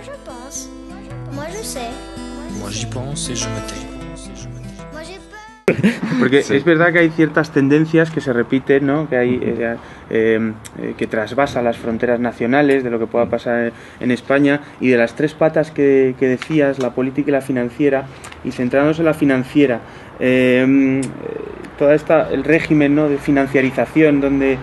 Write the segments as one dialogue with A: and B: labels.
A: je pense. Moi je sais.
B: Moi j'y pense et je me tais.
A: Moi j'ai peur.
C: Porque es verdad que hay ciertas tendencias que se repiten, ¿no? Que hay que trasvasa las fronteras nacionales de lo que pueda pasar en España, y de las tres patas que decías, la política y la financiera, y centrarnos en la financiera, toda esta el régimen, ¿no?, de financiarización donde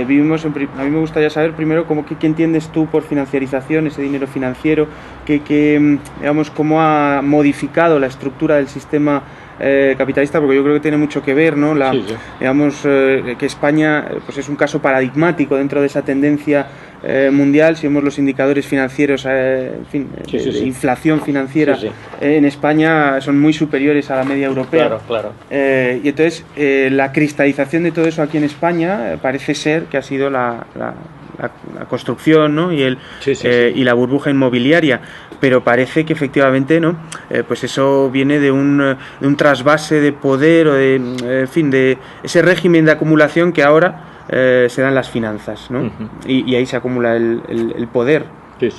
C: vivimos. A mí me gustaría saber primero qué entiendes tú por financiarización, ese dinero financiero, digamos, cómo ha modificado la estructura del sistema capitalista, porque yo creo que tiene mucho que ver, ¿no? Digamos que España pues es un caso paradigmático dentro de esa tendencia mundial. Si vemos los indicadores financieros, en fin, de inflación financiera en España son muy superiores a la media europea.
D: Claro.
C: Y entonces la cristalización de todo eso aquí en España parece ser que ha sido la construcción, ¿no?, y la burbuja inmobiliaria, pero parece que efectivamente, ¿no?, pues eso viene de un trasvase de poder o de ese régimen de acumulación que ahora se dan las finanzas, ¿no? Y ahí se acumula el poder.
D: Sí.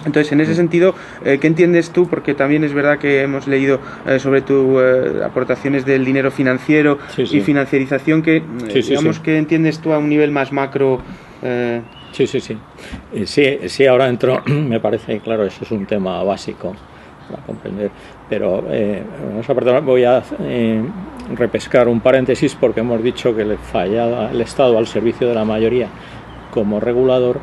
C: Entonces, en ese sentido, ¿qué entiendes tú? Porque también es verdad que hemos leído sobre tus aportaciones del dinero financiero y financiarización, que digamos, ¿qué entiendes tú a un nivel más macro?
D: Sí, ahora entro, me parece, claro, eso es un tema básico para comprender, pero voy a repescar un paréntesis, porque hemos dicho que le fallaba el Estado al servicio de la mayoría como regulador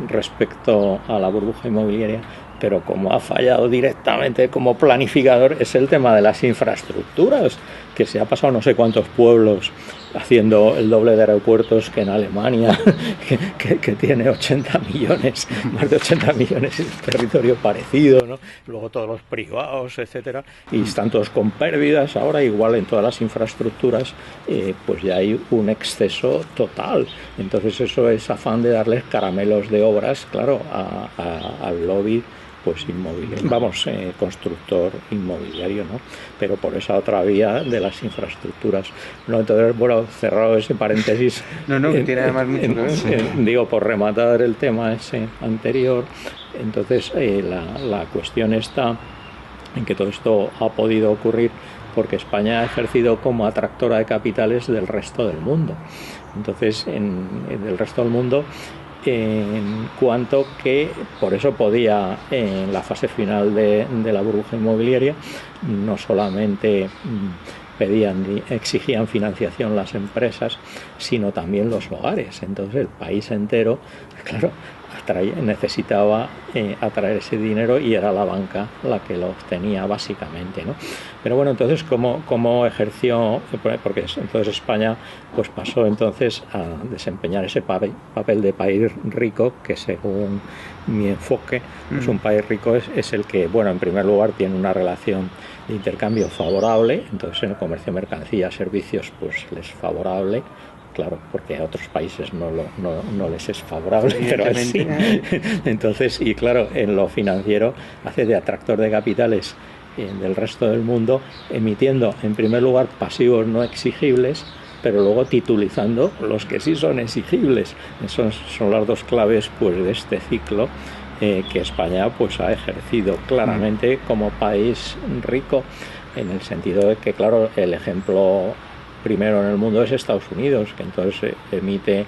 D: respecto a la burbuja inmobiliaria, pero como ha fallado directamente como planificador es el tema de las infraestructuras, que se ha pasado no sé cuántos pueblos haciendo el doble de aeropuertos que en Alemania, que tiene 80 millones, más de 80 millones, en territorio parecido, ¿no? Luego todos los privados, etcétera, y están todos con pérdidas. Ahora igual en todas las infraestructuras pues ya hay un exceso total. Entonces eso es afán de darles caramelos de obras, claro, al lobby pues inmobiliario, constructor inmobiliario, ¿no? Pero por esa otra vía de las infraestructuras, ¿no? Entonces, bueno, cerrado ese paréntesis,
C: que tiene además mucho que ver.
D: Digo, por rematar el tema ese anterior, entonces la cuestión está en que todo esto ha podido ocurrir porque España ha ejercido como atractora de capitales del resto del mundo. Entonces, del resto del mundo, en cuanto que por eso podía, en la fase final de la burbuja inmobiliaria, no solamente exigían financiación las empresas, sino también los hogares. Entonces el país entero, claro, necesitaba atraer ese dinero, y era la banca la que lo obtenía básicamente, ¿no? Pero bueno, entonces ¿cómo ejerció? Porque entonces España pues pasó entonces a desempeñar ese papel de país rico, que según mi enfoque, pues un país rico es el que, bueno, en primer lugar tiene una relación de intercambio favorable, entonces en el comercio de mercancías, servicios, pues les es favorable. Claro, porque a otros países no les es favorable, pero él sí. Entonces, y claro, en lo financiero hace de atractor de capitales del resto del mundo, emitiendo en primer lugar pasivos no exigibles, pero luego titulizando los que sí son exigibles. Esas son las dos claves pues de este ciclo que España pues ha ejercido claramente como país rico, en el sentido de que, claro, el ejemplo primero en el mundo es Estados Unidos, que entonces emite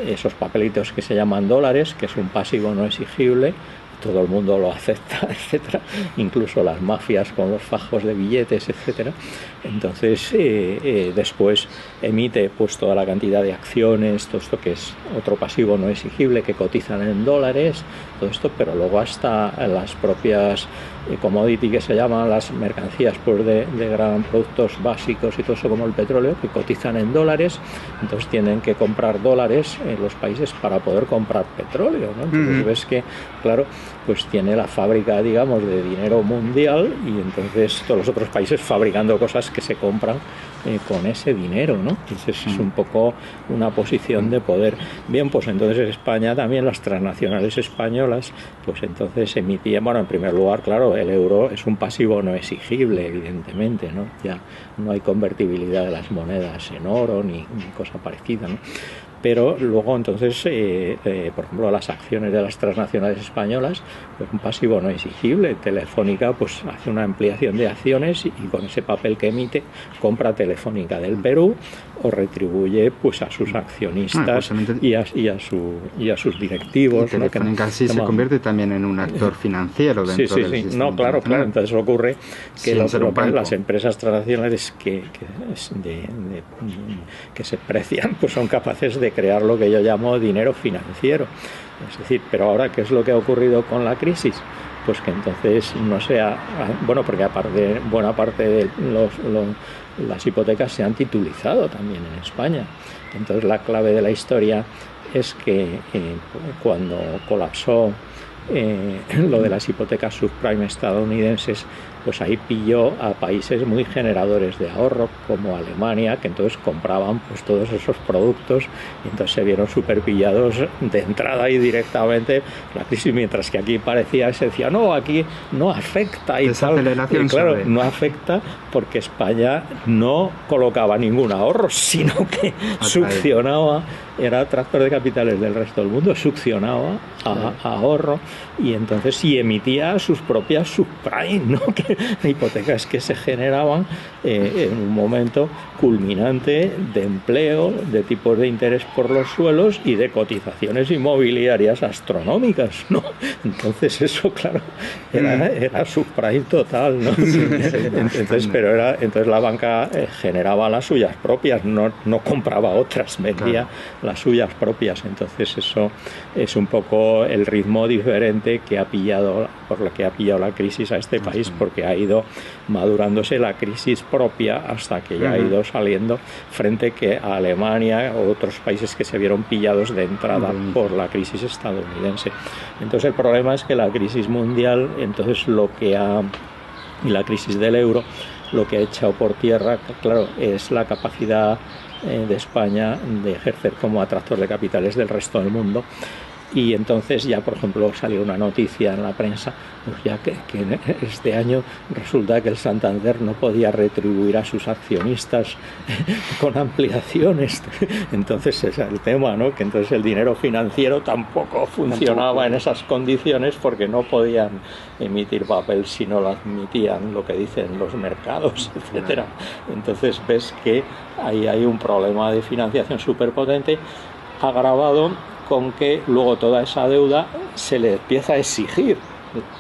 D: esos papelitos que se llaman dólares, que es un pasivo no exigible, todo el mundo lo acepta, etcétera, incluso las mafias con los fajos de billetes, etcétera. Entonces después emite pues toda la cantidad de acciones, todo esto que es otro pasivo no exigible, que cotizan en dólares, todo esto, pero luego hasta las propias commodity, que se llaman las mercancías pues de gran productos básicos y todo eso, como el petróleo, que cotizan en dólares. Entonces tienen que comprar dólares en los países para poder comprar petróleo, ¿no? Entonces ves que, claro, pues tiene la fábrica, digamos, de dinero mundial, y entonces todos los otros países fabricando cosas que se compran con ese dinero, ¿no? Entonces es un poco una posición de poder. Bien, pues entonces España también, las transnacionales españolas, pues entonces emitían, bueno, en primer lugar, claro, el euro es un pasivo no exigible, evidentemente, ¿no? Ya no hay convertibilidad de las monedas en oro ni cosa parecida, ¿no? pero luego entonces, por ejemplo, las acciones de las transnacionales españolas, pues un pasivo no exigible. Telefónica pues hace una ampliación de acciones y con ese papel que emite compra Telefónica del Perú o retribuye pues a sus accionistas y a sus directivos.
E: Telefónica sí se convierte también en un actor financiero dentro del sistema.
D: No, claro. Entonces ocurre que las empresas transnacionales que se precian pues son capaces de crear lo que yo llamo dinero financiero. Es decir, pero ahora, ¿qué es lo que ha ocurrido con la crisis? Pues que entonces no sea... Bueno, porque aparte, buena parte de las hipotecas se han titulizado también en España. Entonces la clave de la historia es que cuando colapsó lo de las hipotecas subprime estadounidenses, pues ahí pilló a países muy generadores de ahorro como Alemania, que entonces compraban pues todos esos productos y entonces se vieron súper pillados de entrada y directamente la crisis, mientras que aquí parecía, se decía, no, aquí no afecta y tal. Y claro, no afecta porque España no colocaba ningún ahorro, sino que succionaba, era tractor de capitales del resto del mundo, succionaba a ahorro y entonces sí emitía sus propias subprime, ¿no? Que hipotecas que se generaban en un momento culminante de empleo, de tipos de interés por los suelos y de cotizaciones inmobiliarias astronómicas, ¿no? Entonces eso, claro, era subprime total, ¿no? Entonces la banca generaba las suyas propias, no compraba otras, vendía las suyas propias. Entonces eso es un poco el ritmo diferente que ha pillado, por lo que ha pillado la crisis a este país, porque ha ido madurándose la crisis propia hasta que ya ha ido saliendo frente que a Alemania o otros países que se vieron pillados de entrada por la crisis estadounidense. Entonces el problema es que la crisis mundial, entonces y la crisis del euro, lo que ha echado por tierra, claro, es la capacidad de España de ejercer como atractor de capitales del resto del mundo. Y entonces ya, por ejemplo, salió una noticia en la prensa, pues ya que este año resulta que el Santander no podía retribuir a sus accionistas con ampliaciones. Entonces ese es el tema, ¿no? Que entonces el dinero financiero tampoco funcionaba en esas condiciones porque no podían emitir papel si no lo admitían lo que dicen los mercados, etcétera. Entonces ves que ahí hay un problema de financiación súper potente, agravado con que luego toda esa deuda se le empieza a exigir,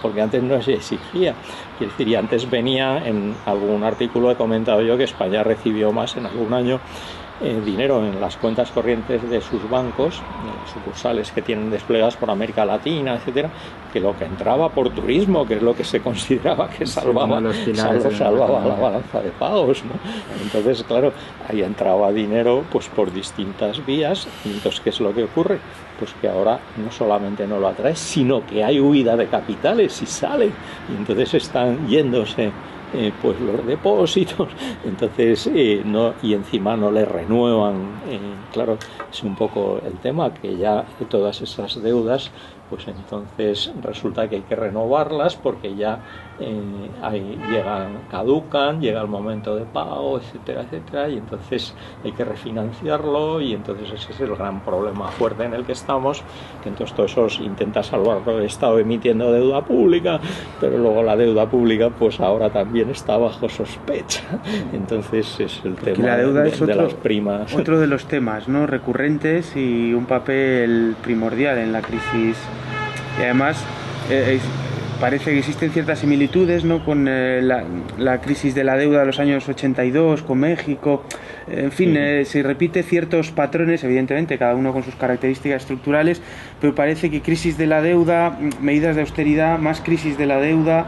D: porque antes no se exigía. Quiero decir, y antes venía, en algún artículo he comentado yo que España recibió más en algún año dinero en las cuentas corrientes de sus bancos, sucursales que tienen desplegadas por América Latina, etcétera, que lo que entraba por turismo, que es lo que se consideraba que salvaba la balanza de pagos, ¿no? Entonces, claro, ahí entraba dinero pues por distintas vías. Y entonces, ¿qué es lo que ocurre? Pues que ahora no solamente no lo atrae, sino que hay huida de capitales y sale, y entonces están yéndose pues los depósitos, entonces y encima no le renuevan. Claro, es un poco el tema, que ya todas esas deudas, pues entonces resulta que hay que renovarlas porque ya caducan, llega el momento de pago, etcétera, etcétera, y entonces hay que refinanciarlo, y entonces ese es el gran problema fuerte en el que estamos, que entonces todo eso intenta salvarlo el Estado emitiendo deuda pública, pero luego la deuda pública pues ahora también está bajo sospecha. Entonces es el porque tema
C: la deuda es
D: de las primas.
C: Otro de los temas, ¿no?, recurrentes y un papel primordial en la crisis. Y además parece que existen ciertas similitudes, ¿no?, con la crisis de la deuda de los años 82, con México. En fin, se repite ciertos patrones, evidentemente, cada uno con sus características estructurales, pero parece que crisis de la deuda, medidas de austeridad, más crisis de la deuda.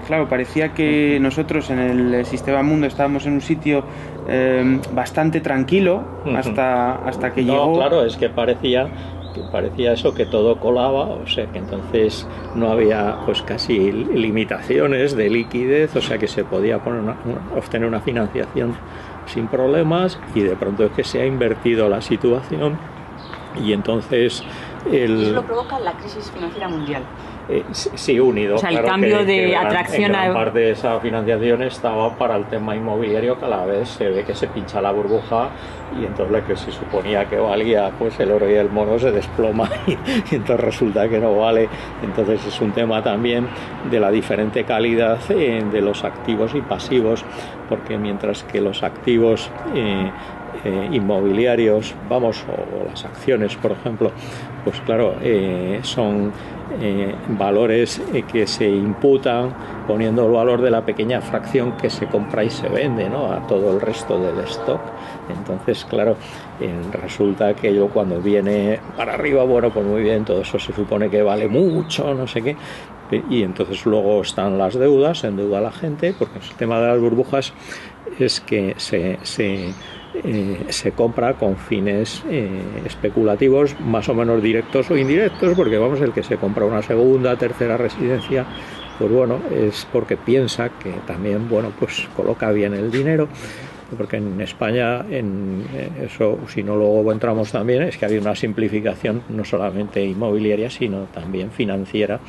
C: Claro, parecía que nosotros en el sistema mundo estábamos en un sitio bastante tranquilo hasta que llegó...
D: No, claro, es que parecía eso, que todo colaba, o sea que entonces no había pues casi limitaciones de liquidez, o sea que se podía obtener una financiación sin problemas, y de pronto es que se ha invertido la situación y entonces
F: eso lo provoca la crisis financiera mundial.
D: Sí, unido.
F: O sea, el
D: claro
F: cambio de
D: gran,
F: atracción
D: en gran
F: a...
D: parte de esa financiación estaba para el tema inmobiliario, que a la vez se ve que se pincha la burbuja y entonces lo que se suponía que valía pues el oro y el mono se desploma y entonces resulta que no vale. Entonces es un tema también de la diferente calidad de los activos y pasivos, porque mientras que los activos inmobiliarios, vamos, o las acciones, por ejemplo, pues claro, son valores que se imputan poniendo el valor de la pequeña fracción que se compra y se vende, ¿no?, a todo el resto del stock. Entonces, claro, resulta que yo cuando viene para arriba, bueno, pues muy bien, todo eso se supone que vale mucho, no sé qué, y entonces luego están las deudas, se endeuda la gente, porque el tema de las burbujas es que se compra con fines especulativos, más o menos directos o indirectos, porque vamos, el que se compra una segunda, tercera residencia, pues bueno, es porque piensa que también, bueno, pues coloca bien el dinero, porque en España, eso, si no luego entramos también, es que había una simplificación no solamente inmobiliaria, sino también financiera,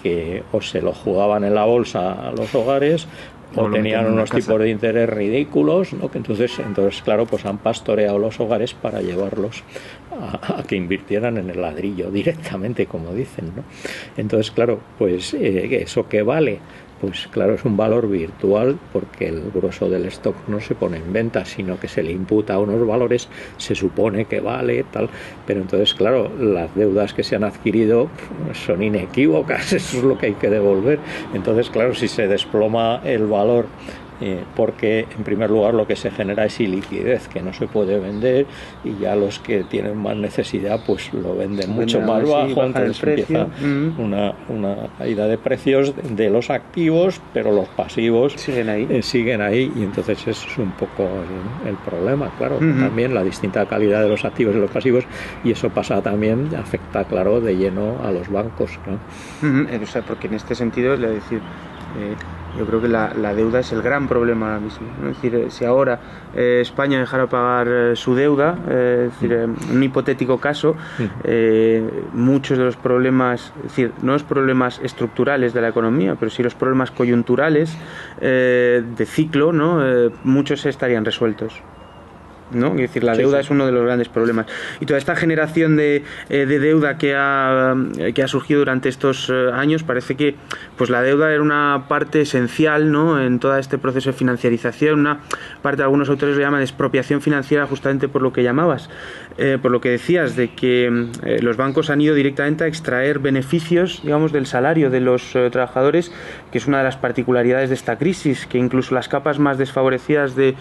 D: que o se lo jugaban en la bolsa a los hogares, o tenían unos tipos de interés ridículos, ¿no?, que entonces claro, pues han pastoreado los hogares para llevarlos a que invirtieran en el ladrillo directamente, como dicen, ¿no? Entonces, claro, pues ¿eso qué vale? Pues claro, es un valor virtual, porque el grueso del stock no se pone en venta, sino que se le imputa a unos valores, se supone que vale, tal, pero entonces, claro, las deudas que se han adquirido son inequívocas, eso es lo que hay que devolver. Entonces, claro, si se desploma el valor, porque en primer lugar lo que se genera es iliquidez, que no se puede vender, y ya los que tienen más necesidad pues lo venden mucho más bajo, entonces empieza una caída de precios de los activos, pero los pasivos siguen ahí, y entonces eso es un poco el problema, claro. También la distinta calidad de los activos y los pasivos, y eso pasa también, afecta, claro, de lleno a los bancos, ¿no?
C: O sea, porque en este sentido, es decir, yo creo que la deuda es el gran problema ahora mismo, ¿no? Es decir, si ahora España dejara pagar su deuda, es decir, en un hipotético caso, muchos de los problemas, es decir, no los problemas estructurales de la economía, pero sí los problemas coyunturales de ciclo, ¿no?, muchos estarían resueltos, ¿no? Es decir, la deuda es uno de los grandes problemas, y toda esta generación de deuda que ha surgido durante estos años, parece que pues la deuda era una parte esencial, ¿no?, en todo este proceso de financiarización, una parte, algunos autores lo llaman expropiación financiera, justamente por lo que llamabas, por lo que decías de que los bancos han ido directamente a extraer beneficios, digamos, del salario de los trabajadores, que es una de las particularidades de esta crisis, que incluso las capas más desfavorecidas de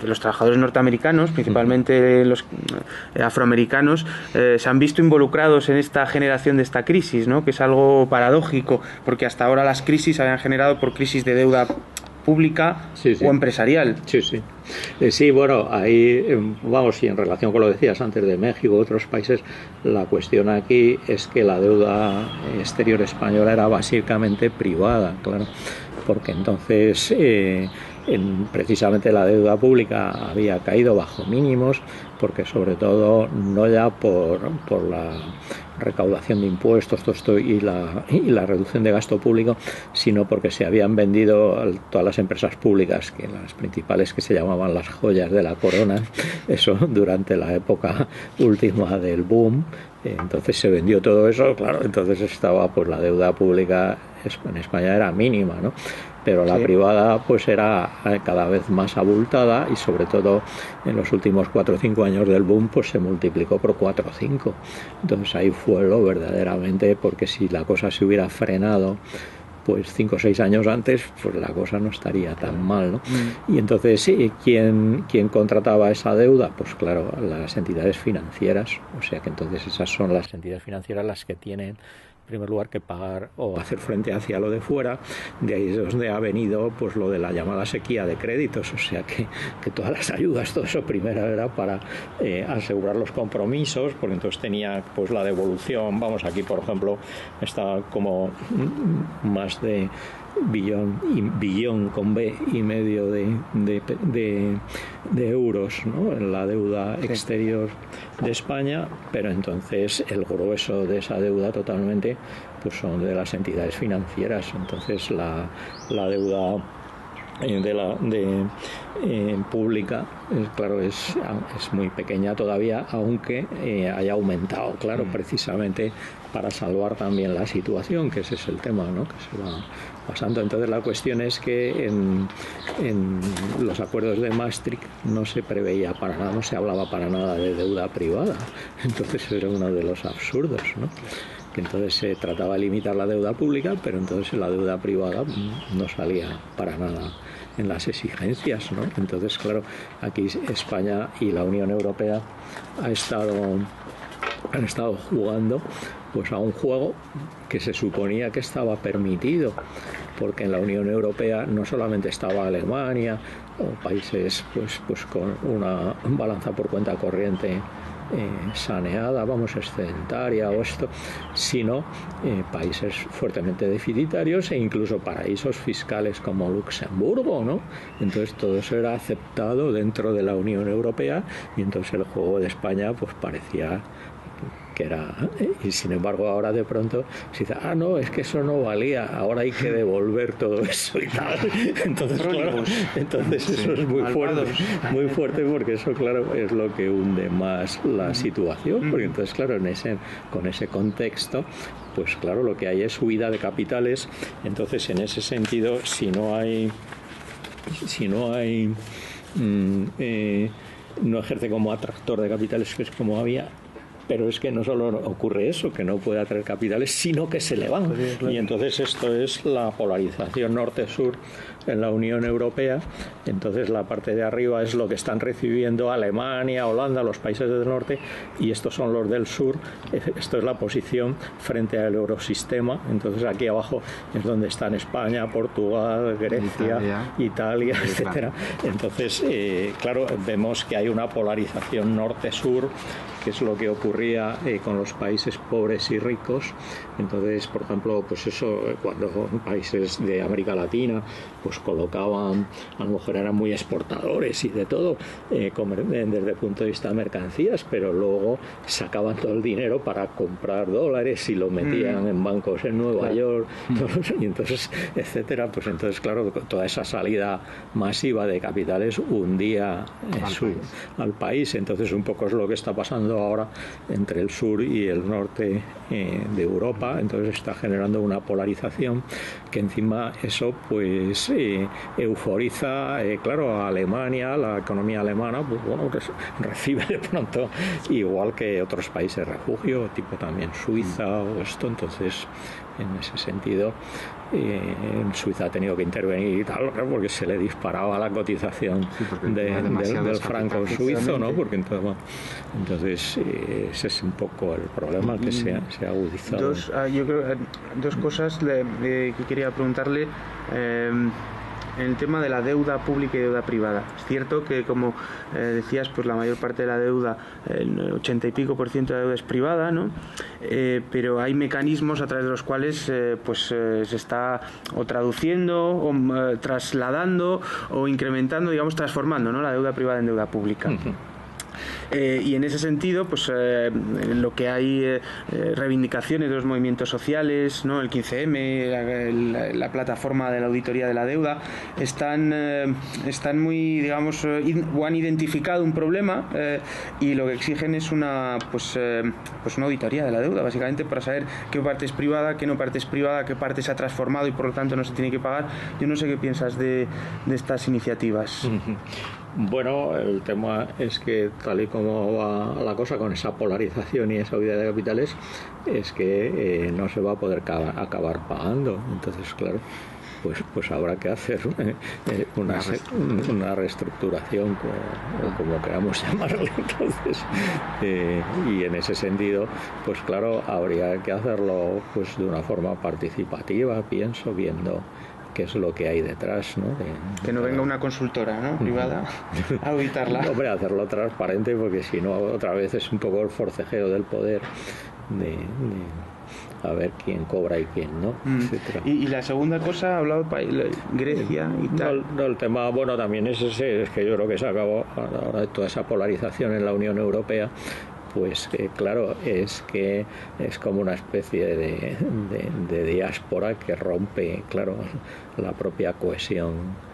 C: los trabajadores norteamericanos, principalmente los afroamericanos, se han visto involucrados en esta generación de esta crisis, ¿no?, que es algo paradójico, porque hasta ahora las crisis se habían generado por crisis de deuda pública o empresarial.
D: Sí, bueno, ahí vamos, y en relación con lo que decías antes de México y otros países, la cuestión aquí es que la deuda exterior española era básicamente privada, claro, porque entonces precisamente la deuda pública había caído bajo mínimos, porque sobre todo no ya por la recaudación de impuestos, todo esto, y la reducción de gasto público, sino porque se habían vendido todas las empresas públicas, que las principales, que se llamaban las joyas de la corona, eso durante la época última del boom. Entonces se vendió todo eso, claro, entonces estaba pues la deuda pública en España era mínima, ¿no? Pero la privada pues era cada vez más abultada, y sobre todo en los últimos 4 o 5 años del boom pues se multiplicó por 4 o 5. Entonces ahí fue lo verdaderamente, porque si la cosa se hubiera frenado pues 5 o 6 años antes, pues la cosa no estaría tan mal, ¿no? Y entonces, ¿quién contrataba esa deuda? Pues claro, las entidades financieras. O sea que entonces esas son las entidades financieras las que tienen, en primer lugar, que pagar o hacer frente hacia lo de fuera. De ahí es donde ha venido pues lo de la llamada sequía de créditos, o sea que todas las ayudas, todo eso primero era para asegurar los compromisos, porque entonces tenía pues la devolución. Vamos, aquí por ejemplo está como más de billón con B y medio de euros, ¿no?, en la deuda exterior de España, pero entonces el grueso de esa deuda totalmente pues son de las entidades financieras. Entonces la deuda pública, claro, es muy pequeña todavía, aunque haya aumentado, claro, precisamente para salvar también la situación, que ese es el tema, ¿no?, que se va pasando. Entonces la cuestión es que en los acuerdos de Maastricht no se preveía para nada, no se hablaba para nada de deuda privada. Entonces era uno de los absurdos, ¿no?, que entonces se trataba de limitar la deuda pública, pero entonces la deuda privada no salía para nada en las exigencias, ¿no? Entonces, claro, aquí España y la Unión Europea han estado jugando pues a un juego que se suponía que estaba permitido, porque en la Unión Europea no solamente estaba Alemania o países pues con una balanza por cuenta corriente saneada, excedentaria o esto, sino países fuertemente deficitarios e incluso paraísos fiscales como Luxemburgo, ¿no? Entonces todo eso era aceptado dentro de la Unión Europea y entonces el juego de España pues parecía que era, y sin embargo ahora de pronto se dice, no, es que eso no valía, ahora hay que devolver todo eso y tal. Entonces, claro, eso es muy fuerte porque eso, claro, es lo que hunde más la situación, porque entonces, claro, con ese contexto, pues claro, lo que hay es huida de capitales. Entonces, en ese sentido, si no ejerce como atractor de capitales, que es como había. Pero es que no solo ocurre eso, que no puede atraer capitales, sino que se le van. Y entonces esto es la polarización norte-sur en la Unión Europea. Entonces la parte de arriba es lo que están recibiendo Alemania, Holanda, los países del norte, y estos son los del sur. Esto es la posición frente al eurosistema. Entonces aquí abajo es donde están España, Portugal, Grecia, Italia, etcétera. Entonces, claro, vemos que hay una polarización norte-sur, que es lo que ocurría con los países pobres y ricos. Entonces, por ejemplo, pues eso, cuando países de América Latina pues colocaban, a lo mejor eran muy exportadores y de todo, desde el punto de vista de mercancías, pero luego sacaban todo el dinero para comprar dólares y lo metían en bancos en Nueva York, y entonces, etcétera. Pues entonces, claro, toda esa salida masiva de capitales hundía al país. Entonces, un poco es lo que está pasando ahora entre el sur y el norte de Europa. Entonces está generando una polarización que encima eso pues euforiza, claro, a Alemania, la economía alemana, pues bueno, que recibe de pronto, igual que otros países refugio, tipo también Suiza o esto. Entonces, en ese sentido, en Suiza ha tenido que intervenir y tal, porque se le disparaba la cotización del franco suizo, ¿no? Porque entonces ese es un poco el problema que se ha agudizado.
C: Yo creo dos cosas que quería preguntarle. En el tema de la deuda pública y deuda privada, es cierto que, como decías, pues la mayor parte de la deuda, el 80 y pico % de la deuda es privada, ¿no? Pero hay mecanismos a través de los cuales se está o traduciendo o trasladando o incrementando, digamos, transformando, ¿no?, la deuda privada en deuda pública. Y en ese sentido, pues lo que hay reivindicaciones de los movimientos sociales, ¿no?, el 15M, la plataforma de la auditoría de la deuda, están muy, digamos, o han identificado un problema y lo que exigen es una auditoría de la deuda, básicamente, para saber qué parte es privada, qué no parte es privada, qué parte se ha transformado y por lo tanto no se tiene que pagar. Yo no sé qué piensas de estas iniciativas.
D: Bueno, el tema es que tal y como va la cosa con esa polarización y esa huida de capitales, es que no se va a poder acabar pagando. Entonces, claro, pues habrá que hacer una reestructuración, o como queramos llamarlo. Entonces, y en ese sentido, pues claro, habría que hacerlo pues de una forma participativa, pienso, viendo qué es lo que hay detrás, ¿no?
C: Que no venga una consultora, ¿no?, privada a auditarla.
D: Hombre, hacerlo transparente, porque si no, otra vez es un poco el forcejeo del poder a ver quién cobra y quién no, etcétera.
C: Y la segunda cosa, ha hablado Grecia y tal.
D: No, el tema, bueno, también es ese, es que yo creo que se acabó ahora toda esa polarización en la Unión Europea. Pues claro, es que es como una especie de diáspora que rompe, claro, la propia cohesión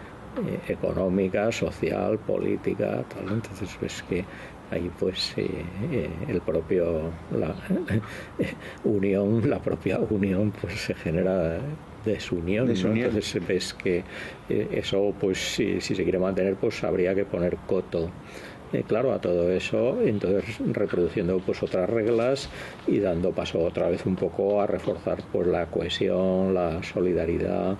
D: económica, social, política, tal. Entonces es que ahí pues el propio la propia unión pues se genera desunión, ¿no? Entonces ves que eso pues si se quiere mantener pues habría que poner coto claro a todo eso, entonces reproduciendo pues otras reglas y dando paso otra vez un poco a reforzar pues la cohesión, la solidaridad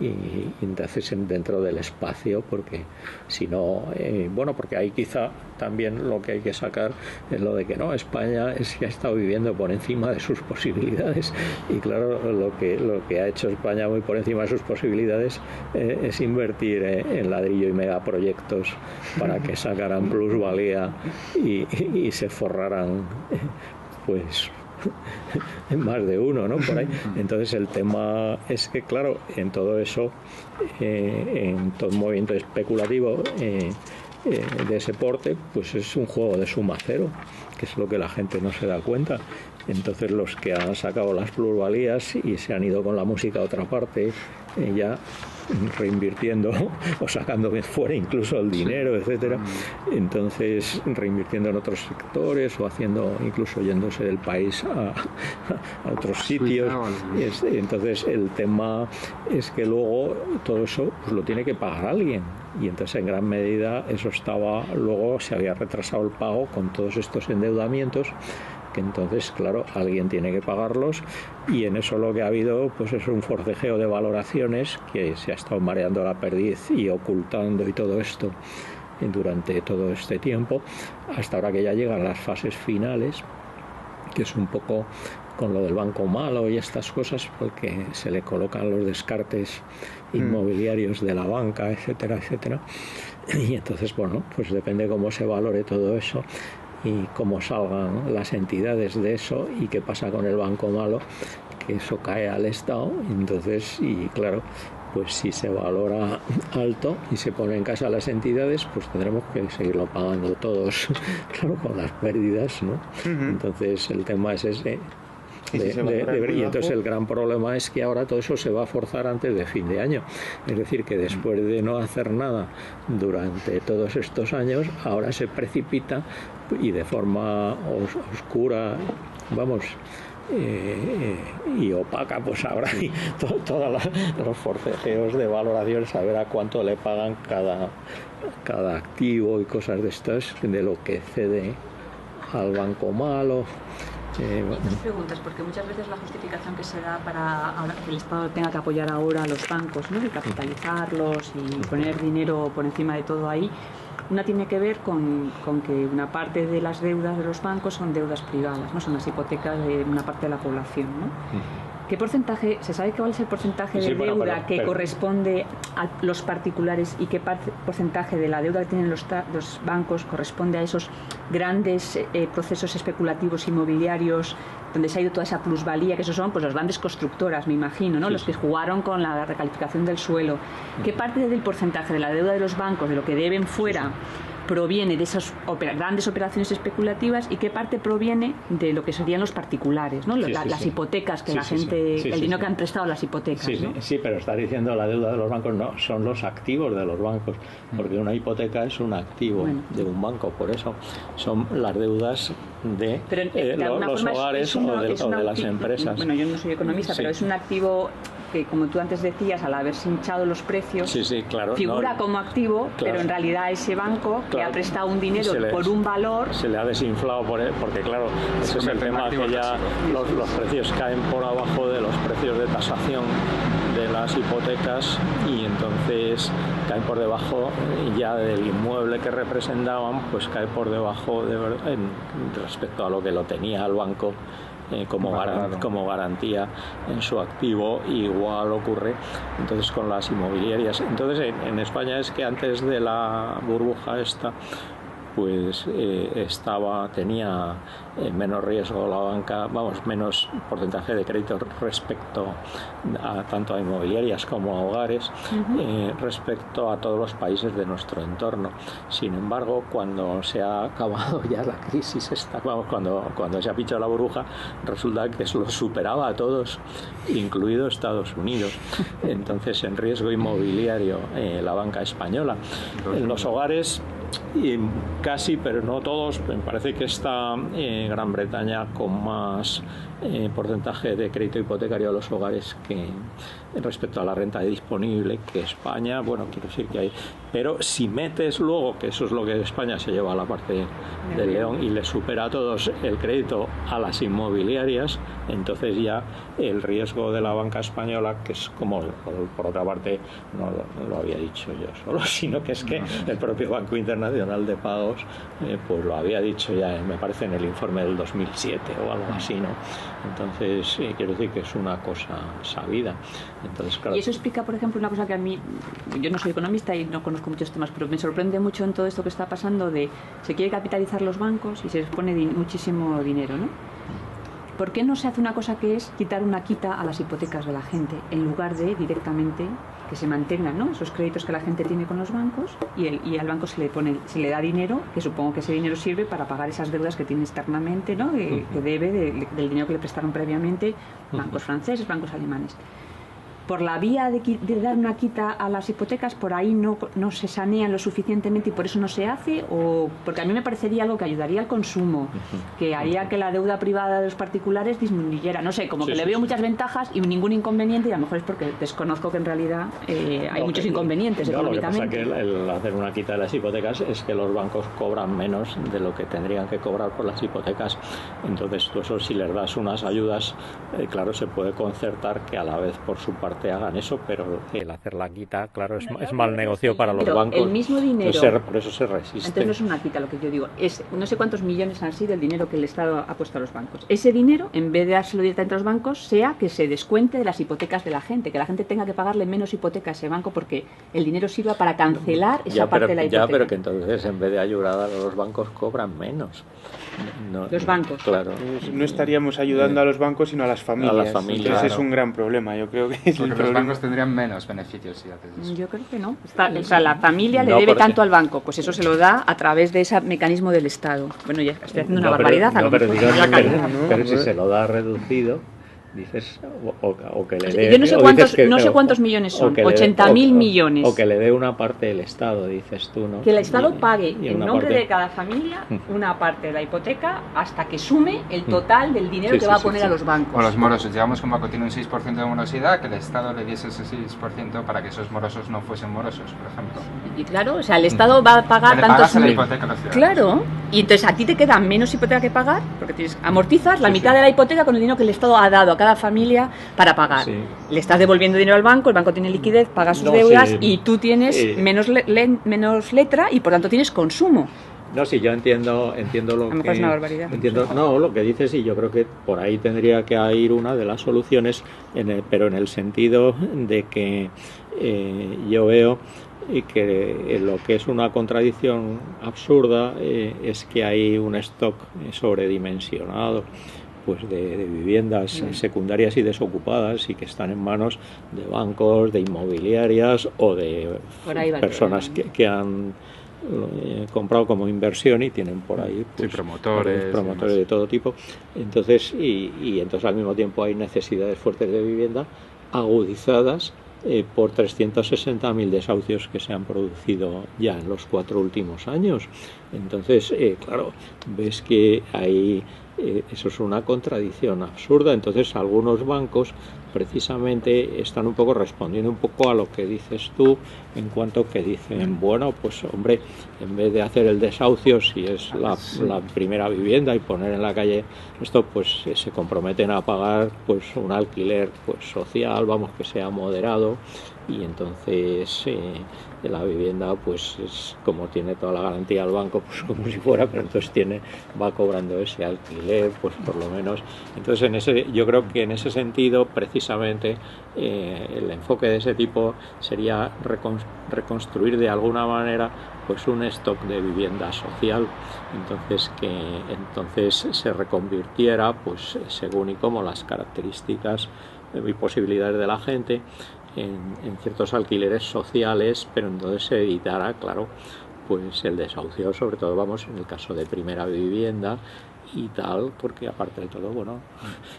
D: y entonces dentro del espacio, porque si no bueno, porque ahí quizá también lo que hay que sacar es lo de que no, España es que ha estado viviendo por encima de sus posibilidades y claro, lo que ha hecho España muy por encima de sus posibilidades es invertir en ladrillo y megaproyectos para que sacaran plusvalía y se forraran pues más de uno, ¿no? Por ahí. Entonces el tema es que claro, en todo eso en todo movimiento especulativo de ese porte, pues es un juego de suma cero, que es lo que la gente no se da cuenta. Entonces los que han sacado las plusvalías y se han ido con la música a otra parte, ya reinvirtiendo o sacando fuera incluso el dinero, etcétera, entonces reinvirtiendo en otros sectores o haciendo incluso yéndose del país a otros sitios. Entonces el tema es que luego todo eso pues lo tiene que pagar alguien y entonces en gran medida eso estaba, luego se había retrasado el pago con todos estos endeudamientos, que entonces claro, alguien tiene que pagarlos y en eso lo que ha habido pues es un forcejeo de valoraciones que se ha estado mareando la perdiz y ocultando y todo esto durante todo este tiempo, hasta ahora que ya llegan las fases finales, que es un poco con lo del banco malo y estas cosas, porque se le colocan los descartes inmobiliarios de la banca, etcétera, etcétera, y entonces bueno, pues depende cómo se valore todo eso y cómo salgan las entidades de eso y qué pasa con el banco malo, que eso cae al Estado, entonces, y claro, pues si se valora alto y se pone en casa las entidades, pues tendremos que seguirlo pagando todos, claro, con las pérdidas, ¿no? Entonces el tema es ese. Y entonces el gran problema es que ahora todo eso se va a forzar antes de fin de año, es decir, que después de no hacer nada durante todos estos años, ahora se precipita y de forma oscura, vamos, y opaca, pues ahora hay todos los forcejeos de valoración, saber a cuánto le pagan cada activo y cosas de estas, de lo que cede al banco malo.
F: Dos preguntas, porque muchas veces la justificación que se da para ahora que el Estado tenga que apoyar ahora a los bancos, ¿no? Y capitalizarlos y poner dinero por encima de todo ahí, una tiene que ver con que una parte de las deudas de los bancos son deudas privadas, no son las hipotecas de una parte de la población, ¿no? ¿Qué porcentaje, se sabe cuál es el porcentaje de deuda que corresponde a los particulares y qué porcentaje de la deuda que tienen los bancos corresponde a esos grandes procesos especulativos inmobiliarios donde se ha ido toda esa plusvalía, que esos son pues las grandes constructoras, me imagino, ¿no? Los que jugaron con la recalificación del suelo? ¿Qué parte del porcentaje de la deuda de los bancos, de lo que deben fuera, proviene de esas grandes operaciones especulativas y qué parte proviene de lo que serían los particulares, ¿no? Las hipotecas que la gente, el dinero que han prestado las hipotecas, ¿no?
D: Sí, pero está diciendo la deuda de los bancos, no, son los activos de los bancos, porque una hipoteca es un activo de un banco, por eso son las deudas de los hogares o de las empresas.
F: Bueno, yo no soy economista, pero es un activo que, como tú antes decías, al haberse hinchado los precios,
D: claro,
F: figura como activo, pero en realidad ese banco que ha prestado un dinero por un valor
D: se le ha desinflado porque claro, ese es el tema, que ya los precios caen por abajo de los precios de tasación de las hipotecas y entonces caen por debajo ya del inmueble que representaban, pues cae por debajo respecto a lo que lo tenía el banco como garantía en su activo. Igual ocurre entonces con las inmobiliarias. Entonces en España es que antes de la burbuja esta pues tenía menos riesgo la banca, menos porcentaje de crédito respecto tanto a inmobiliarias como a hogares, respecto a todos los países de nuestro entorno. Sin embargo, cuando se ha acabado ya la crisis cuando se ha pinchado la burbuja, resulta que lo superaba a todos, incluido Estados Unidos. Entonces, en riesgo inmobiliario, la banca española. En los hogares, casi, pero no todos, me parece que está Gran Bretaña con más porcentaje de crédito hipotecario a los hogares que respecto a la renta disponible que España. Bueno, quiero decir que hay, pero si metes luego, que eso es lo que España se lleva a la parte del León y le supera a todos el crédito a las inmobiliarias, entonces ya el riesgo de la banca española, que es como, por otra parte, no lo había dicho yo solo, sino que es que el propio Banco Internacional de Pagos pues lo había dicho ya, me parece, en el informe del 2007 o algo así, ¿no? Entonces, quiero decir que es una cosa sabida. Entonces, claro.
F: Y eso explica, por ejemplo, una cosa que a mí, yo no soy economista y no conozco muchos temas, pero me sorprende mucho en todo esto que está pasando se quiere capitalizar los bancos y se les pone muchísimo dinero, ¿no? ¿Por qué no se hace una cosa que es quitar una quita a las hipotecas de la gente en lugar de directamente que se mantengan, ¿no?, esos créditos que la gente tiene con los bancos y al banco se le da dinero, que supongo que ese dinero sirve para pagar esas deudas que tiene externamente, ¿no?, que debe del dinero que le prestaron previamente bancos franceses, bancos alemanes? Por la vía de dar una quita a las hipotecas, por ahí no se sanean lo suficientemente y por eso no se hace, o porque a mí me parecería algo que ayudaría al consumo, que haría que la deuda privada de los particulares disminuyera. No sé, como que le veo muchas ventajas y ningún inconveniente, y a lo mejor es porque desconozco que en realidad hay muchos inconvenientes económicamente.
D: Lo que pasa es que el hacer una quita de las hipotecas es que los bancos cobran menos de lo que tendrían que cobrar por las hipotecas. Entonces, tú eso, si les das unas ayudas, claro, se puede concertar que a la vez por su parte hagan eso, pero el hacer la quita, claro, es mal negocio para los bancos.
F: El mismo dinero,
D: por eso se resiste.
F: Entonces no es una quita, lo que yo digo, es no sé cuántos millones han sido el dinero que el Estado ha puesto a los bancos. Ese dinero, en vez de dárselo directamente a los bancos, sea que se descuente de las hipotecas de la gente, que la gente tenga que pagarle menos hipoteca a ese banco porque el dinero sirva para cancelar esa parte de la hipoteca.
D: Ya, pero que entonces en vez de ayudar a los bancos cobran menos.
F: Los bancos.
D: Claro.
C: No estaríamos ayudando a los bancos, sino a las familias. Entonces
E: claro.
C: Es un gran problema, yo creo que es
E: porque
C: el problema.
E: Los bancos tendrían menos beneficios si haces eso.
F: Yo creo que no. O sea, la familia le debe tanto al banco, pues eso se lo da a través de ese mecanismo del Estado. Bueno, ya estoy haciendo una barbaridad.
D: Pero si se lo da reducido, dices, o que le dé...
F: Yo no sé cuántos millones son, 80.000 millones.
D: O que le dé una parte del Estado, dices tú, ¿no?
F: Que el Estado pague en nombre de cada familia una parte de la hipoteca hasta que sume el total del dinero que va a poner a los bancos.
E: O los morosos, digamos que un banco tiene un 6% de morosidad, que el Estado le diese ese 6% para que esos morosos no fuesen morosos, por ejemplo.
F: Y claro, o sea, el Estado va a pagar tantos...
E: la hipoteca a los ciudadanos.
F: Claro, y entonces a ti te queda menos hipoteca que pagar, porque amortizas la mitad de la hipoteca con el dinero que el Estado ha dado a cada familia para pagar. Sí. Le estás devolviendo dinero al banco, el banco tiene liquidez, paga sus deudas y tú tienes menos letra y por tanto tienes consumo.
D: No, sí, yo entiendo lo que...
F: Es una barbaridad.
D: Lo que dices, y yo creo que por ahí tendría que ir una de las soluciones, pero en el sentido de que yo veo que lo que es una contradicción absurda es que hay un stock sobredimensionado pues de viviendas secundarias y desocupadas y que están en manos de bancos, de inmobiliarias o de personas que han comprado como inversión y tienen por ahí pues,
E: promotores
D: de todo tipo. Entonces entonces al mismo tiempo hay necesidades fuertes de vivienda agudizadas por 360.000 desahucios que se han producido ya en los 4 últimos años. Entonces, claro, ves que hay eso es una contradicción absurda. Entonces algunos bancos precisamente están un poco respondiendo un poco a lo que dices tú, en cuanto que dicen, bueno, pues hombre, en vez de hacer el desahucio, si es la primera vivienda y poner en la calle esto, pues se comprometen a pagar pues un alquiler pues social, vamos, que sea moderado, y entonces la vivienda pues es como tiene toda la garantía al banco, pues como si fuera, pero entonces va cobrando ese alquiler, pues por lo menos. Entonces yo creo que en ese sentido precisamente el enfoque de ese tipo sería reconstruir de alguna manera pues un stock de vivienda social, entonces que entonces se reconvirtiera pues según y como las características y posibilidades de la gente en ciertos alquileres sociales, pero entonces se evitara, claro, pues el desahucio, sobre todo, vamos, en el caso de primera vivienda y tal, porque aparte de todo, bueno,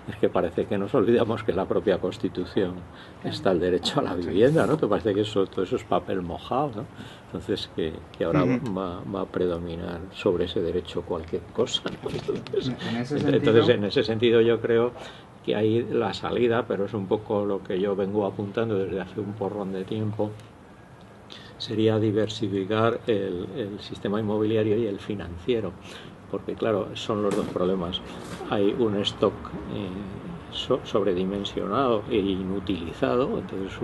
D: es que parece que nos olvidamos que en la propia Constitución está el derecho a la vivienda, ¿no? Te parece que todo eso es papel mojado, ¿no? Entonces que ahora va a predominar sobre ese derecho cualquier cosa, ¿no? Entonces, en ese sentido yo creo que hay la salida, pero es un poco lo que yo vengo apuntando desde hace un porrón de tiempo, sería diversificar el sistema inmobiliario y el financiero, porque claro, son los dos problemas. Hay un stock sobredimensionado e inutilizado, entonces es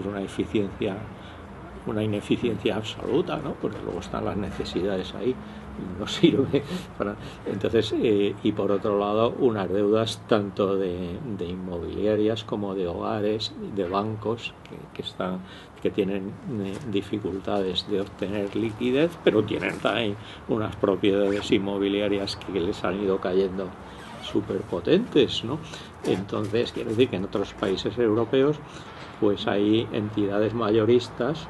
D: una ineficiencia absoluta, ¿no? Porque luego están las necesidades ahí y no sirve para. Entonces, y por otro lado, unas deudas tanto de inmobiliarias como de hogares, de bancos que tienen dificultades de obtener liquidez, pero tienen también unas propiedades inmobiliarias que les han ido cayendo súper potentes, ¿no? Entonces, quiero decir que en otros países europeos pues hay entidades mayoristas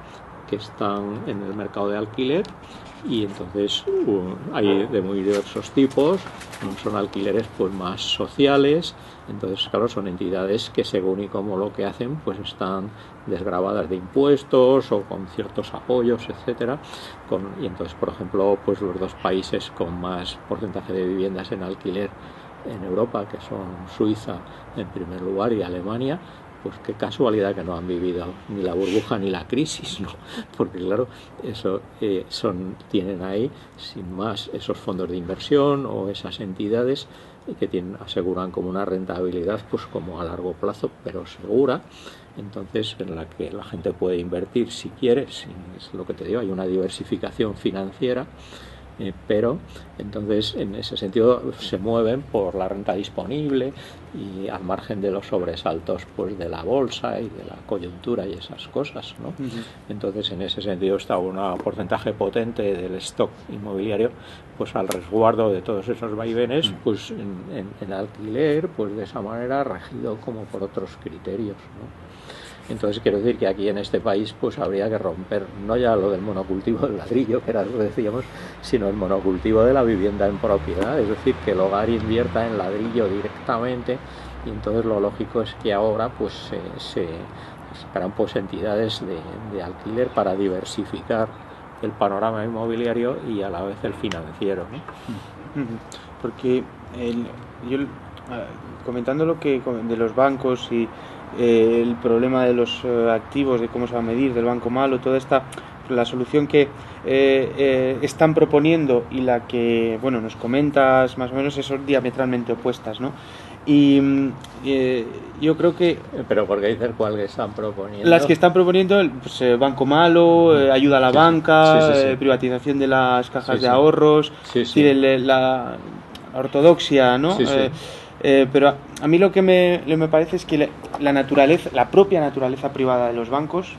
D: que están en el mercado de alquiler y entonces hay de muy diversos tipos, son alquileres pues más sociales, entonces claro, son entidades que según y como lo que hacen pues están desgravadas de impuestos o con ciertos apoyos, etcétera, y entonces por ejemplo pues los dos países con más porcentaje de viviendas en alquiler en Europa, que son Suiza en primer lugar y Alemania, pues qué casualidad que no han vivido ni la burbuja ni la crisis, ¿no? Porque claro, eso tienen ahí sin más esos fondos de inversión o esas entidades que aseguran como una rentabilidad pues como a largo plazo pero segura, entonces en la que la gente puede invertir si quiere, es lo que te digo, hay una diversificación financiera. Pero entonces en ese sentido se mueven por la renta disponible y al margen de los sobresaltos pues de la bolsa y de la coyuntura y esas cosas, ¿no? Entonces en ese sentido está un porcentaje potente del stock inmobiliario pues al resguardo de todos esos vaivenes pues en alquiler pues de esa manera regido como por otros criterios, ¿no? Entonces quiero decir que aquí en este país pues habría que romper no ya lo del monocultivo del ladrillo, que era lo que decíamos, sino el monocultivo de la vivienda en propiedad, es decir, que el hogar invierta en ladrillo directamente y entonces lo lógico es que ahora pues se sacarán pues entidades de alquiler para diversificar el panorama inmobiliario y a la vez el financiero, ¿no?
C: Porque comentando lo que de los bancos y el problema de los activos, de cómo se va a medir, del banco malo, toda esta, la solución que están proponiendo y la que, bueno, nos comentas más o menos son diametralmente opuestas, ¿no? Y yo creo que...
D: ¿Pero por qué dices cuál que están proponiendo?
C: Las que están proponiendo, pues, banco malo, ayuda a la banca, privatización de las cajas de ahorros, la ortodoxia, ¿no? Pero a mí lo que me parece es que la propia naturaleza privada de los bancos,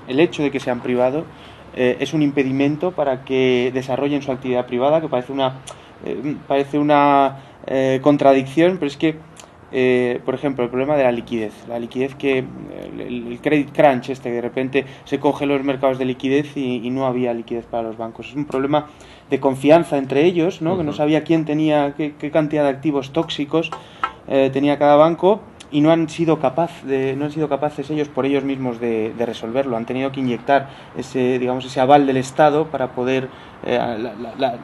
C: el hecho de que sean privados, es un impedimento para que desarrollen su actividad privada, que parece una contradicción, pero es que, por ejemplo, el problema de la liquidez que el credit crunch que de repente se coge los mercados de liquidez y no había liquidez para los bancos, es un problema de confianza entre ellos, ¿no? Que no sabía quién tenía qué cantidad de activos tóxicos tenía cada banco y no han sido capaces ellos por ellos mismos de resolverlo. Han tenido que inyectar ese aval del Estado para poder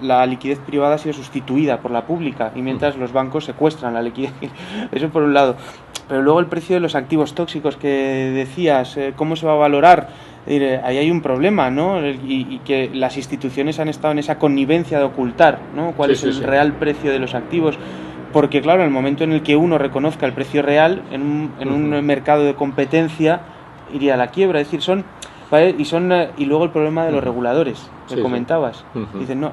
C: la liquidez privada ha sido sustituida por la pública y mientras los bancos secuestran la liquidez. Eso por un lado. Pero luego el precio de los activos tóxicos que decías, ¿cómo se va a valorar? Ahí hay un problema, ¿no? Y que las instituciones han estado en esa connivencia de ocultar, ¿no? ¿Cuál es el real precio de los activos? Porque claro, en el momento en el que uno reconozca el precio real en un mercado de competencia, iría a la quiebra. Es decir, son ¿vale? Y luego el problema de los reguladores, que
D: Sí,
C: comentabas.
D: sí.
C: Dicen, no,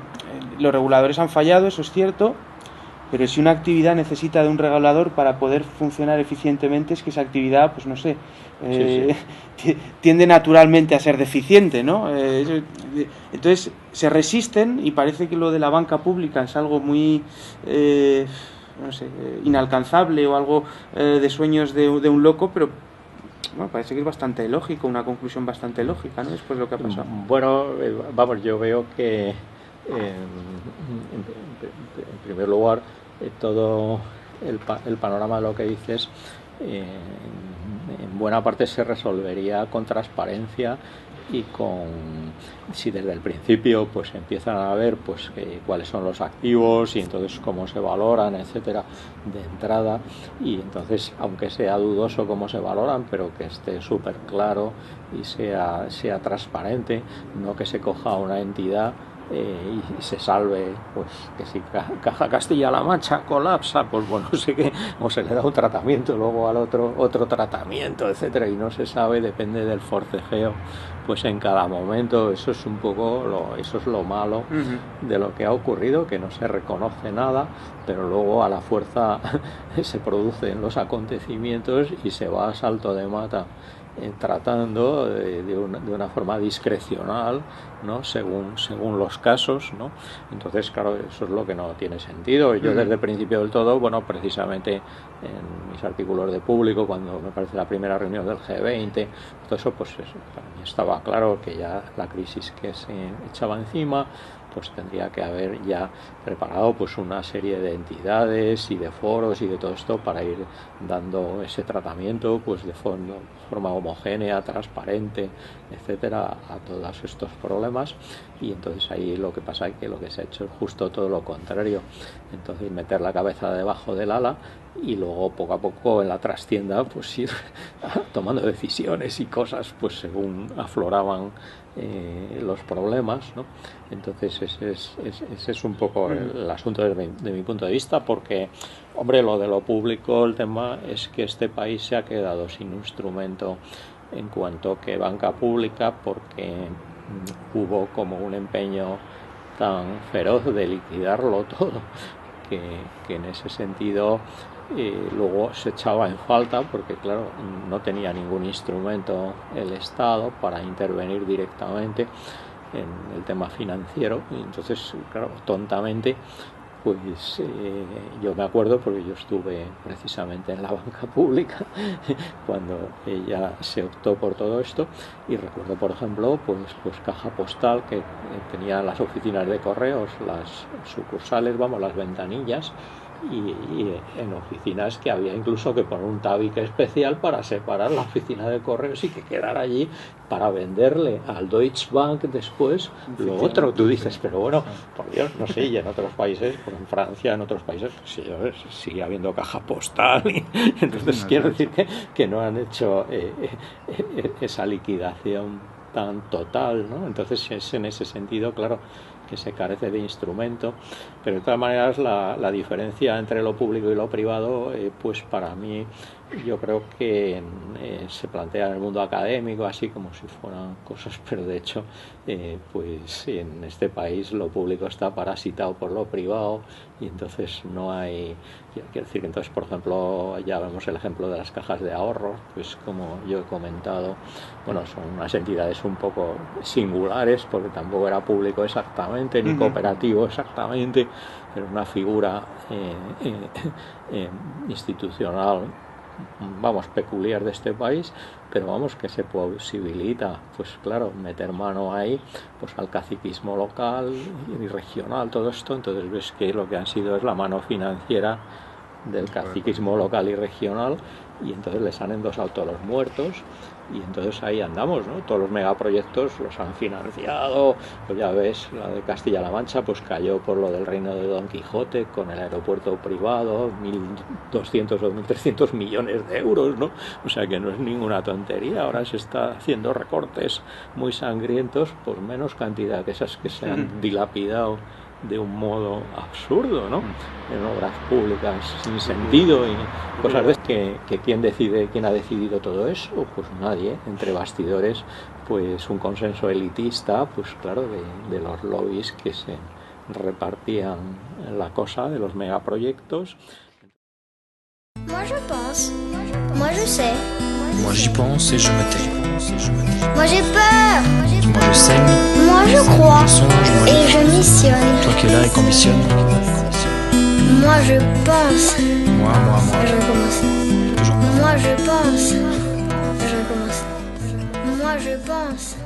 C: los reguladores han fallado, eso es cierto, pero si una actividad necesita de un regulador para poder funcionar eficientemente, es que esa actividad, pues no sé, tiende naturalmente a ser deficiente, ¿no? Entonces se resisten, y parece que lo de la banca pública es algo muy no sé, inalcanzable, o algo de sueños de un loco, pero bueno, parece que es bastante lógico, una conclusión bastante lógica, ¿no? Después de lo que ha pasado.
D: Bueno, vamos, yo veo que en primer lugar todo el panorama de lo que dices en buena parte se resolvería con transparencia y si desde el principio pues empiezan a ver pues cuáles son los activos y entonces cómo se valoran, etcétera, de entrada, y entonces aunque sea dudoso cómo se valoran, pero que esté súper claro y sea transparente, no que se coja una entidad y se salve, pues que si Caja Castilla-La Mancha colapsa, pues bueno, no sé qué, o se le da un tratamiento, luego al otro tratamiento, etcétera, y no se sabe, depende del forcejeo pues en cada momento. Eso es un poco eso es lo malo de lo que ha ocurrido, que no se reconoce nada, pero luego a la fuerza se producen los acontecimientos y se va a salto de mata tratando de una forma discrecional, ¿no? según los casos, ¿no? Entonces, claro, eso es lo que no tiene sentido. Yo desde el principio del todo, bueno, precisamente en mis artículos de Público, cuando me parece la primera reunión del G20, todo eso, pues eso, para mí estaba claro que ya la crisis que se echaba encima, pues tendría que haber ya preparado pues una serie de entidades y de foros y de todo esto para ir dando ese tratamiento pues de forma homogénea, transparente, etcétera, a todos estos problemas. Y entonces ahí lo que pasa es que lo que se ha hecho es justo todo lo contrario. Entonces meter la cabeza debajo del ala y luego poco a poco en la trastienda pues ir tomando decisiones y cosas pues según afloraban los problemas, ¿no? Entonces ese es un poco el asunto de mi punto de vista, porque, hombre, lo de lo público, el tema es que este país se ha quedado sin instrumento en cuanto que banca pública, porque hubo como un empeño tan feroz de liquidarlo todo, que en ese sentido luego se echaba en falta, porque claro, no tenía ningún instrumento el Estado para intervenir directamente en el tema financiero, y entonces, claro, tontamente, pues yo me acuerdo, porque yo estuve precisamente en la banca pública cuando ya se optó por todo esto, y recuerdo, por ejemplo, pues Caja Postal, que tenía las oficinas de correos, las sucursales, vamos, las ventanillas, y en oficinas que había incluso que poner un tabique especial para separar la oficina de correos y que quedara allí para venderle al Deutsche Bank después lo otro. Tú dices, pero bueno, por Dios, no sé, y en otros países, por en Francia, en otros países, sigue habiendo Caja Postal, y entonces quiero decir que no han hecho esa liquidación tan total, ¿no? Entonces es en ese sentido, claro, que se carece de instrumento, pero de todas maneras la diferencia entre lo público y lo privado, pues para mí yo creo que se plantea en el mundo académico así como si fueran cosas, pero de hecho pues en este país lo público está parasitado por lo privado, y entonces no hay, quiero decir que entonces, por ejemplo, ya vemos el ejemplo de las cajas de ahorro, pues como yo he comentado, bueno, son unas entidades un poco singulares porque tampoco era público exactamente ni cooperativo exactamente, pero una figura institucional, vamos, peculiar de este país, pero vamos, que se posibilita, pues claro, meter mano ahí, pues al caciquismo local y regional, todo esto. Entonces ves que lo que han sido es la mano financiera del caciquismo local y regional, y entonces les han endosado todos los muertos, y entonces ahí andamos, ¿no? Todos los megaproyectos los han financiado, pues ya ves, la de Castilla-La Mancha pues cayó por lo del reino de Don Quijote con el aeropuerto privado, 1.200 o 1.300 millones de euros, ¿no? O sea que no es ninguna tontería. Ahora se está haciendo recortes muy sangrientos por menos cantidad que esas que se han dilapidado de un modo absurdo, ¿no? En obras públicas sin sentido y cosas de que quién ha decidido todo eso, pues nadie, entre bastidores, pues un consenso elitista, pues claro, de los lobbies que se repartían la cosa de los megaproyectos.
A: Moi je pense. Moi je sais.
B: Moi j'y pense et je me tais.
A: Moi j'ai peur.
B: Moi je saigne.
A: Moi je crois.
B: Songe, moi
A: Et je missionne.
B: Toi qui es là et qu'ambitionne.
A: Moi je pense.
B: Moi.
A: Je recommence.
B: Toujours moi.
A: Moi je pense. Je recommence. Moi je pense.